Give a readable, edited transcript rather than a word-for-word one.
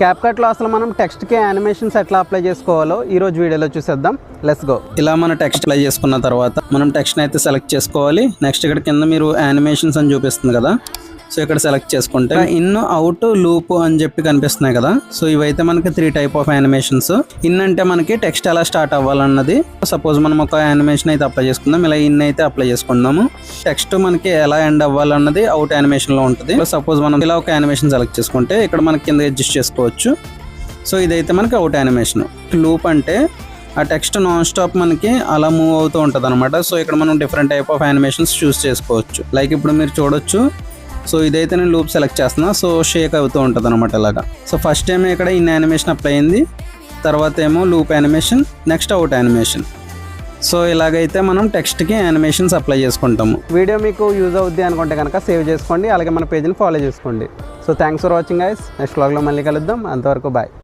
క్యాప్కట్లో అసలు మనం టెక్స్ట్కి యానిమేషన్స్ ఎట్లా అప్లై చేసుకోవాలో ఈరోజు వీడియోలో చూసేద్దాం. Let's go. ఇలా మన టెక్స్ట్ అప్లై చేసుకున్న తర్వాత మనం టెక్స్ట్ని అయితే సెలెక్ట్ చేసుకోవాలి. నెక్స్ట్ ఇక్కడ కింద మీరు యానిమేషన్స్ అని చూపిస్తుంది కదా, సో ఇక్కడ సెలెక్ట్ చేసుకుంటే ఇన్, అవుట్, లూప్ అని చెప్పి కనిపిస్తున్నాయి కదా. సో ఇవైతే మనకి 3 టైప్ ఆఫ్ యానిమేషన్స్. ఇన్ అంటే మనకి టెక్స్ట్ ఎలా స్టార్ట్ అవ్వాలన్నది. సపోజ్ మనం ఒక యానిమేషన్ అయితే అప్లై చేసుకుందాం. ఇలా ఇన్ అయితే అప్లై చేసుకుందాము. టెక్స్ట్ మనకి ఎలా ఎండ్ అవ్వాలన్నది అవుట్ యానిమేషన్ లో ఉంటుంది. సపోజ్ మనం ఇలా ఒక యానిమేషన్ సెలెక్ట్ చేసుకుంటే ఇక్కడ మనకి కింద అడ్జస్ట్ చేసుకోవచ్చు. సో ఇదైతే మనకి అవుట్ యానిమేషన్. లూప్ అంటే ఆ టెక్స్ట్ నాన్ స్టాప్ మనకి అలా మూవ్ అవుతూ ఉంటుంది అనమాట. సో ఇక్కడ మనం different type of animations choose చేసుకోవచ్చు. లైక్ ఇప్పుడు మీరు చూడొచ్చు. సో ఇదైతే నేను లూప్ సెలెక్ట్ చేస్తున్నా. సో షేక్ అవుతూ ఉంటుంది అనమాట ఇలాగా. సో ఫస్ట్ టైం ఇక్కడ ఇన్ యానిమేషన్ అప్లై అయింది, తర్వాత ఏమో loop animation, next out animation. So ఇలాగైతే మనం టెక్స్ట్కి యానిమేషన్స్ అప్లై చేసుకుంటాము. వీడియో మీకు యూజ్ అవుద్ది అనుకుంటే కనుక సేవ్ చేసుకోండి, అలాగే మన పేజ్ని ఫాలో చేసుకోండి. So thanks for watching guys. Next వ్లాగ్లో మళ్ళీ కలుద్దాం. అంతవరకు బాయ్.